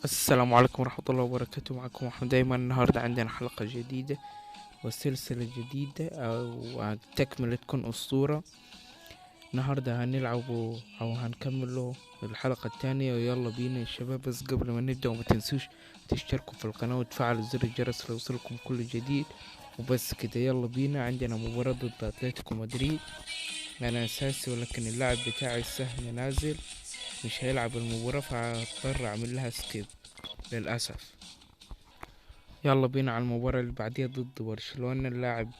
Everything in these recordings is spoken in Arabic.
السلام عليكم ورحمة الله وبركاته. معكم أحمد دايما. النهاردة عندنا حلقة جديدة وسلسلة جديدة أو تكملة تكون أسطورة. النهاردة هنلعب أو هنكمله الحلقة الثانية، ويلا بينا يا شباب. بس قبل ما نبدأ وما تنسوش تشتركوا في القناة وتفعلوا زر الجرس ليوصلكم كل جديد. وبس كده يلا بينا. عندنا مباراة ضد أتلتيكو مدريد. أنا أساسي ولكن اللاعب بتاعي السهم نازل، مش هيلعب المباراة، فهضطر أعمل لها سكيب للأسف. يلا بينا على المباراة اللي بعديها ضد برشلونة. اللاعب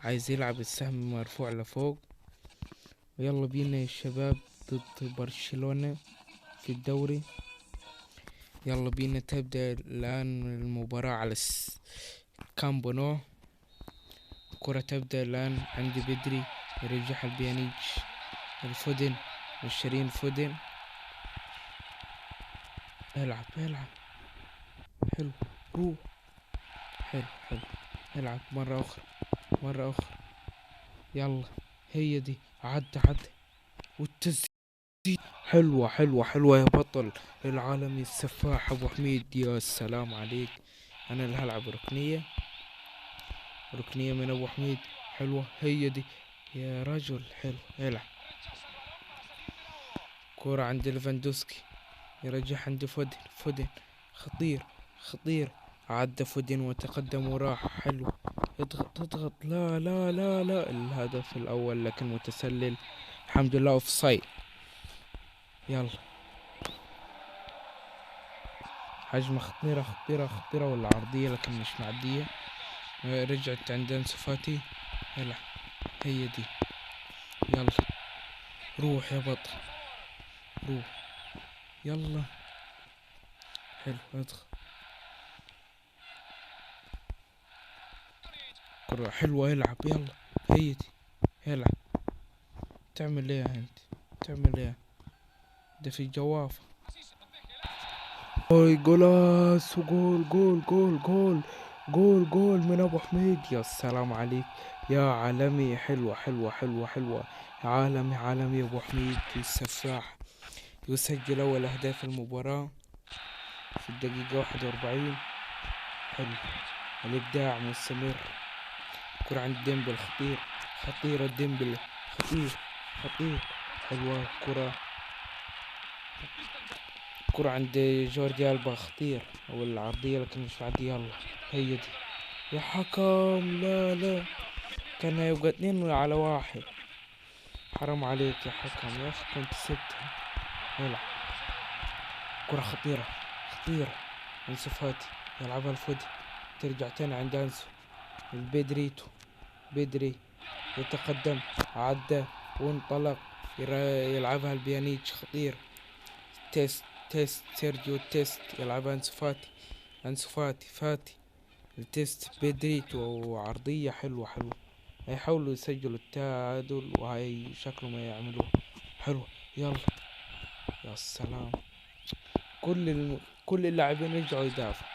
عايز يلعب السهم مرفوع لفوق. ويلا بينا يا شباب ضد برشلونة في الدوري. يلا بينا تبدأ الآن المباراة على كامب نو. الكرة تبدأ الآن عندي بدري، يرجعها البيانيتش الفودن والشرين فودن. العب العب، حلو، روح، حلو حلو. العب مرة أخرى، مرة أخرى. يلا، هي دي، عدى والتسديد. حلوة حلوة حلوة يا بطل العالمي السفاح أبو حميد، يا سلام عليك. أنا اللي هلعب ركنية، ركنية من أبو حميد. حلوة هي دي يا رجل، حلو. العب كورة عند ليفاندوسكي، يرجع عند فودن. فودن خطير، خطير. عدى فودن وتقدم وراح. حلو، اضغط اضغط. لا لا لا لا، الهدف الأول لكن متسلل. الحمد لله اوف سايد. يلا، هجمة خطيرة خطيرة خطيرة، ولا عرضية لكن مش معدية. رجعت عند أنسو فاتي. يلا، هي دي. يلا، روح يا بطل، روح. يلا، حلو، ادخل. كرة حلوة، يلعب. يلا، هي دي. يلعب. تعمل ايه انت؟ تعمل ايه؟ ده في الجوافة. اوي جولاس، وجول جول جول جول جول جول من ابو حميد. يا سلام عليك يا عالمي. حلوة حلوة حلوة حلوة. عالمي عالمي ابو حميد السفاح. يسجل اول اهداف المباراة في الدقيقة 41. حلو، الابداع مستمر. كرة عند ديمبل، خطير، خطيرة ديمبل، خطير، خطير. حلوة كرة، كرة عند جوردي ألبا، خطير. أو العرضية لكن مش عادية. يلا، هي دي يا حكم. لا لا، كان يبقى 2-1. حرام عليك يا حكم، يا أخي كنت سبتها. يلعب كرة خطيرة، خطيرة. أنسو فاتي يلعبها الفودي، ترجع تاني عند أنسو البدريتو. بدري يتقدم، عدى وانطلق. يلعبها البيانيتش، خطير. تيست، تيست سيرجيو تيست يلعبها أنسو فاتي. أنسو فاتي التيست بدريتو، وعرضية حلوة حلوة. هيحاولوا يسجلوا التعادل، وهي شكله ما يعملوه. حلو، يلا. يا سلام، كل اللاعبين رجعوا يدافعوا،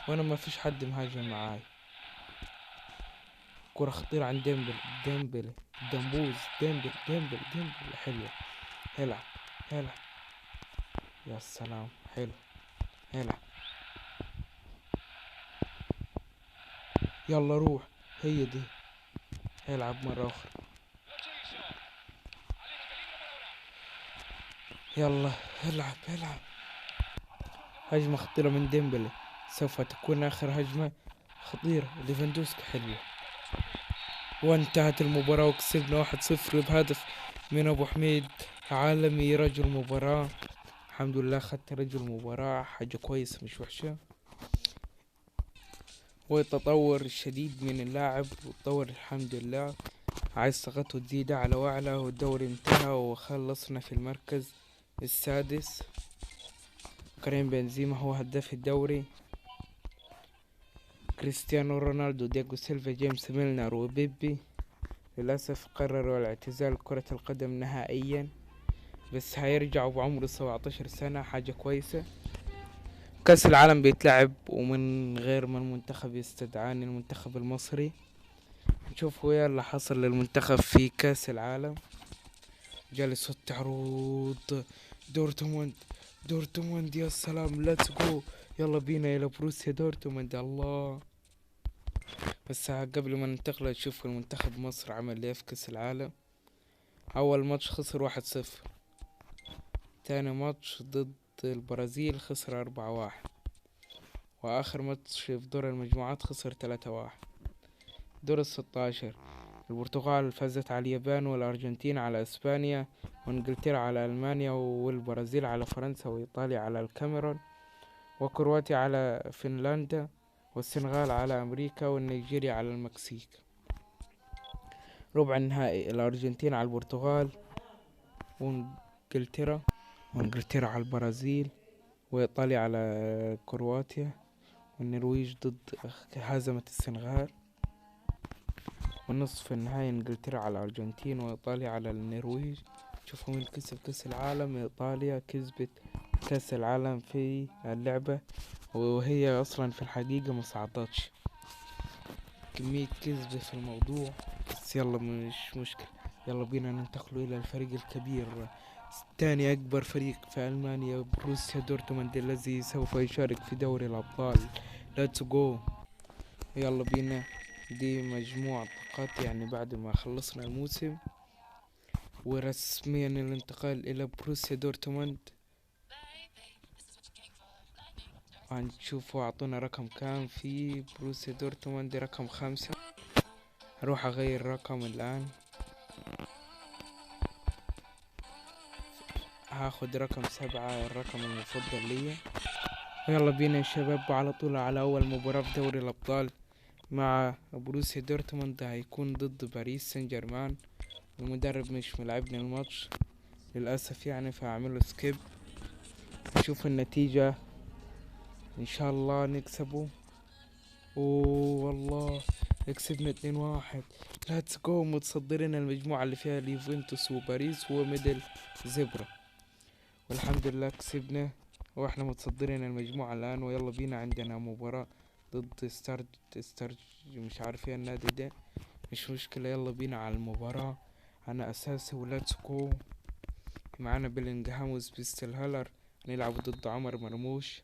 وانا ما فيش حد مهاجم معاي. كرة خطيرة عند ديمبل، ديمبل دمبوز، ديمبل حلوة. يلعب، يلعب. يا سلام، حلو. يلعب، يلا روح، هي دي. يلعب مرة أخرى. يلا، يلعب. هجمة خطيرة من ديمبلي، سوف تكون آخر هجمة خطيرة. ليفاندوسكي، حلوة. وانتهت المباراة وكسبنا 1-0 بهدف من أبو حميد عالمي رجل مباراة. الحمد لله خدت رجل مباراة، حاجة كويسة مش وحشة. وتطور شديد من اللاعب، وتطور الحمد لله. عايز ثقته تزيد أعلى وأعلى. والدوري انتهى وخلصنا في المركز السادس. كريم بنزيما هو هداف الدوري. كريستيانو رونالدو، دياغو سيلفا، جيمس ميلنر وبيبي للأسف قرروا الاعتزال كرة القدم نهائيا، بس هيرجعوا بعمر 17 سنة، حاجة كويسة. كأس العالم بيتلعب ومن غير ما المنتخب يستدعاني، المنتخب المصري. نشوف ويا اللي حصل للمنتخب في كأس العالم. جالس التعروض، دورتموند، دورتموند يا سلام، ليتس جو. يلا بينا إلى بروسيا دورتموند. الله. بس قبل ما ننتقل نشوف المنتخب مصر عمل ايه في كأس العالم. أول ماتش خسر 1-0. تاني ماتش ضد البرازيل خسر 4-1. وآخر ماتش في دور المجموعات خسر 3-1. دور ال16 البرتغال فازت على اليابان، والأرجنتين على إسبانيا، وإنجلترا على ألمانيا، والبرازيل على فرنسا، وإيطاليا على الكاميرون، وكرواتيا على فنلندا، والسنغال على أمريكا، والنيجيريا على المكسيك. ربع النهائي الأرجنتين على البرتغال، وإنجلترا على البرازيل، وإيطاليا على كرواتيا، والنرويج هزمت السنغال. والنصف النهائي إنجلترا على الأرجنتين، وإيطاليا على النرويج. شوفوا مين كسب كأس العالم. إيطاليا كسبت كأس العالم في اللعبة، وهي أصلا في الحقيقة مصعدتش. كمية كذب في الموضوع، بس يلا مش مشكلة. يلا بينا ننتقل إلى الفريق الكبير، ثاني أكبر فريق في ألمانيا، بروسيا دورتموند، الذي سوف يشارك في دوري الأبطال. ليتس جو. يلا بينا. دي مجموعة طاقات يعني بعد ما خلصنا الموسم، ورسميا الانتقال إلى بروسيا دورتموند. هنشوفوا أعطونا رقم كام في بروسيا دورتموند. رقم 5. هروح أغير رقم الآن. هاخد رقم 7، الرقم المفضل لي. يلا بينا يا شباب، على طول على أول مباراة في دوري الأبطال مع بروسيا دورتموند. هيكون ضد باريس سان جيرمان. المدرب مش ملعبني الماتش للأسف يعني، فهعمله سكيب. نشوف النتيجة، إن شاء الله نكسبه. أوه والله كسبنا 2-1. ليتس جو. متصدرين المجموعة اللي فيها اليوفنتوس وباريس وميدل زبرة، والحمد لله كسبنا، واحنا متصدرين المجموعة الآن. ويلا بينا عندنا مباراة ضد ستارج مش عارف ايه النادي ده، مش مشكلة. يلا بينا على المباراة. أنا أساسي وليتس جو. معانا بيلينغهام وسبيستل هالر، نلعب ضد عمر مرموش.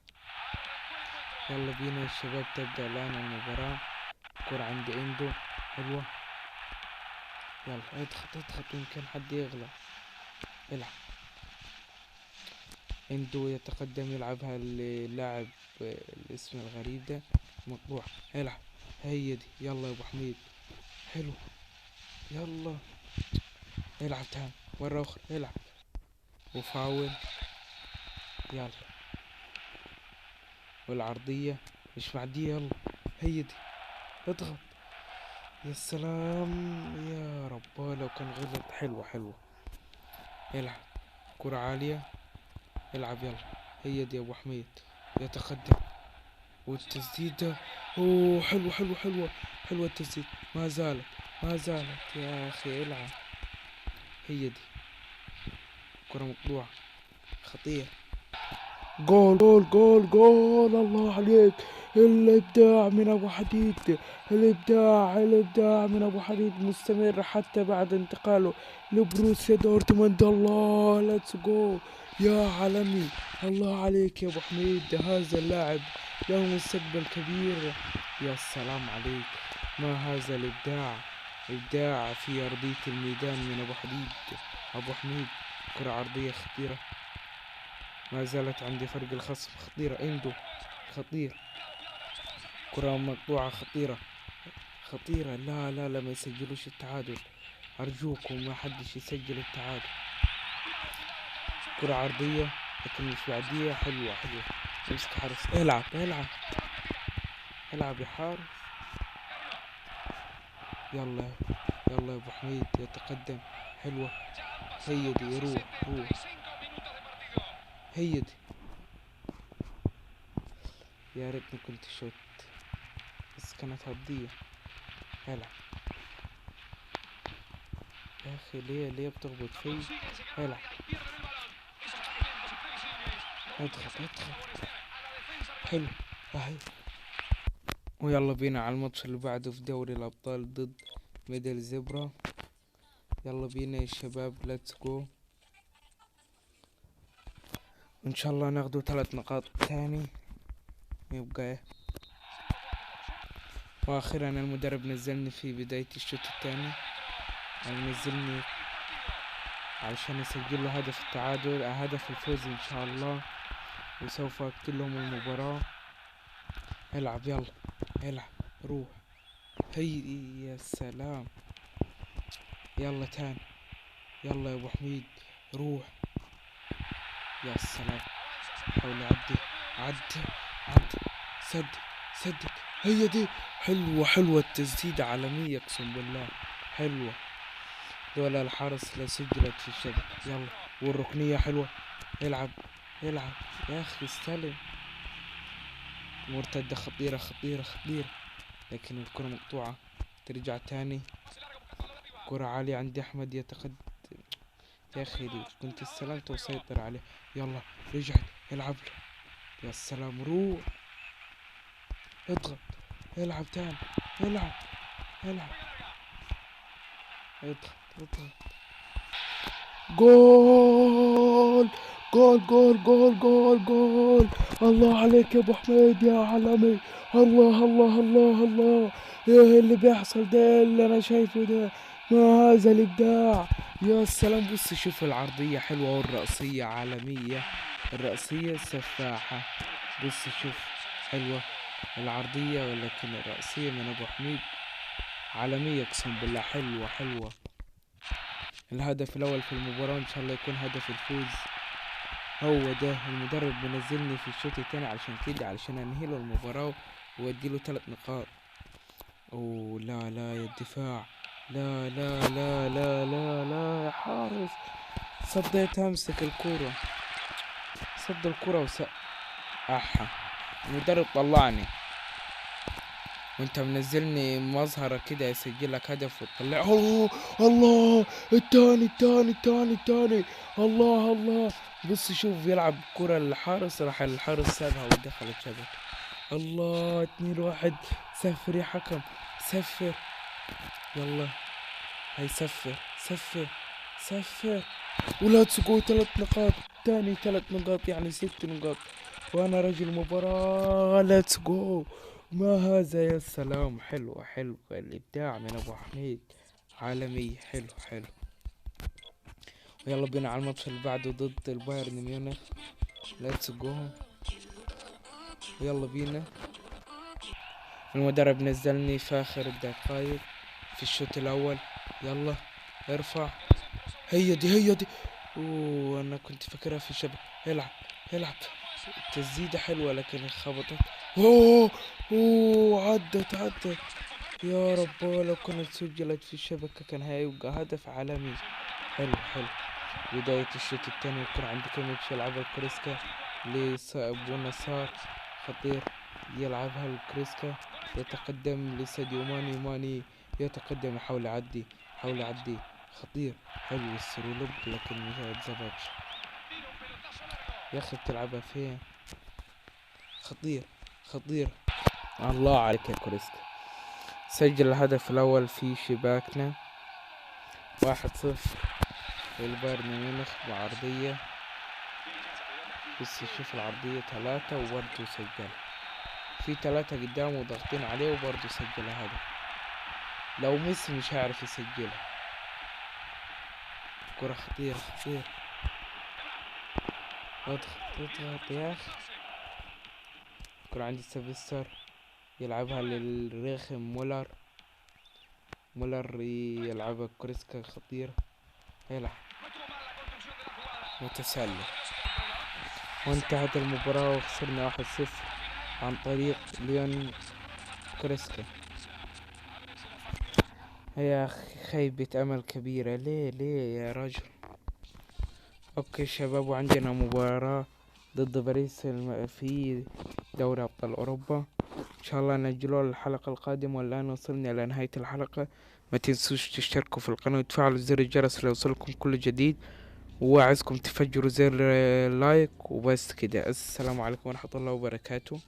يلا بينا يا شباب، تبدأ الآن المباراة. كرة عند إندو، حلوة. يلا اضغط يمكن حد يغلط. العب. إندو يتقدم، يلعبها اللاعب الاسم الغريب ده مقطوع. العب. هي دي. يلا يا أبو حميد، حلو. يلا العب تاني مرة أخرى. العب وفاول. يلا والعرضية مش معدية. يلا هي دي. اضغط. يا سلام يا رب، لو كان غلط. حلوة. العب كرة عالية. العب. يلا هي دي يا ابو حميد. يتقدم والتسديدة. اوه حلوة التسديد. ما زالت يا اخي. العب. هي دي. كرة مقطوعة، خطير. جول. الله عليك. الابداع من ابو حديد. الابداع من ابو حديد مستمر حتى بعد انتقاله لبروسيا دورتموند. الله ليتس جو يا عالمي. الله عليك يا ابو حميد، هذا اللاعب له مستقبل كبير. يا سلام عليك، ما هذا الابداع. ابداع في ارضية الميدان من ابو حميد. كرة عرضية خطيرة، ما زالت عندي فرق الخصم. خطيرة اندو، خطير. كرة مقطوعة خطيرة. لا ما يسجلوش التعادل، أرجوكم ما حدش يسجل التعادل. كرة عرضية لكن مش بعدية. حلوة. امسك حارس. العب يا حارس. يلا يا ابو حميد يتقدم. حلوة. هي دي. روح. هي دي. يا ريتني كنت شوت، بس كانت هتضيع. العب يا اخي، ليه بتخبط فيه. العب. اضغط. حلو. اهي. ويلا بينا على الماتش اللي بعده في دوري الابطال ضد ميدل زبرة. يلا بينا يا شباب، ليتس جو. وان شاء الله ناخدو 3 نقاط تاني يبقى. واخيرا المدرب نزلني في بداية الشوط الثاني، نزلني علشان اسجل له هدف التعادل، هدف الفوز ان شاء الله، وسوف اقتل لهم المباراة. العب يلا، العب روح، هي يا سلام، يلا تاني، يلا يا ابو حميد روح، يا سلام، حاول عدي سدد، هي دي، حلوة التسديدة عالمية اقسم بالله، حلوة. ولا الحارس لا سجلت في الشبكة. يلا، والركنية حلوة، العب يا اخي استلم. مرتدة خطيرة، لكن الكرة مقطوعة، ترجع تاني، كرة عالية عند احمد يتقدم. يا اخي دي كنت استلمت وسيطر عليه. يلا رجعت، العب له، يا سلام روح، اضغط، العب تاني، العب اضغط. جول الله عليك يا ابو حميد يا عالمي، الله، ايه اللي بيحصل ده اللي انا شايفه ده؟ ما هذا الابداع، يا سلام. بص شوف العرضية حلوة، والرأسية عالمية، الرأسية سفاحة. بص شوف، حلوة العرضية، ولكن الرأسية من ابو حميد عالمية اقسم بالله، حلوة. الهدف الاول في المباراة ان شاء الله يكون هدف الفوز. هو ده المدرب منزلني في الشوط الثاني علشان كده، علشان انهيله المباراة واديله 3 نقاط. اوه لا يا الدفاع، لا يا حارس، صديت امسك الكرة، صد الكرة احا، المدرب طلعني، وانت منزلني مظهرة كده يسجلك هدف وتطلع. الله التاني، الله. بص شوف، يلعب كرة للحارس، راح الحارس سابها ودخلت شبكة. الله 2-1، سفر يا حكم، سفر، يلا هيسفر، سفر ولا تسقوا 3 نقاط تاني، 3 نقاط يعني 6 نقاط، وانا رجل مباراة. ليتس جو، ما هذا يا سلام، حلو الابداع من ابو حميد عالمي، حلو. ويلا بينا على الماتش اللي بعده ضد البايرن ميونخ. ليتس جو، يلا بينا. المدرب نزلني في اخر الدقايق في الشوط الاول. يلا ارفع، هي دي. اوه انا كنت فاكرها في الشبكة. العب التسديدة حلوة لكن خبطت. اوه عدت، يا رب لو كانت سجلت في الشبكة كان هيبقى هدف عالمي. حلو. بداية الشوط الثاني، الكرة عند كيميتش، يلعبها الكريسكا لأبو نصار، خطير، يلعبها الكريسكا، يتقدم لساديو ماني يتقدم، يحاول يعدي، خطير، حلو السرولوب لكن ما اتظبطش. يا اخي بتلعبها فين؟ خطير، الله عليك يا كريسكا. سجل الهدف الاول في شباكنا، 1-0 للبايرن ميونخ بعرضية. بس شوف العرضية 3 وبرضه سجل، في 3 قدامه ضاغطين عليه وبرضه سجل هدف. لو ميسي مش هيعرف يسجلها. كرة خطيرة، اضغط يا اخي. كرة عند سيفستر، يلعبها للريخم مولر يلعبها كريسكا، خطير، يلعب متسلل. وانتهت المباراة وخسرنا 1-0 عن طريق ليون كريسكا. يا اخي خيبة امل كبيرة، ليه يا رجل. اوكي شباب، وعندنا مباراة ضد باريس في دوري ابطال اوروبا، ان شاء الله نأجلوها الحلقة القادمة. والان وصلنا الى نهاية الحلقة، ما تنسوش تشتركوا في القناة وتفعلوا زر الجرس ليوصلكم كل جديد، وعايزكم تفجروا زر لايك وبس كده. السلام عليكم ورحمة الله وبركاته.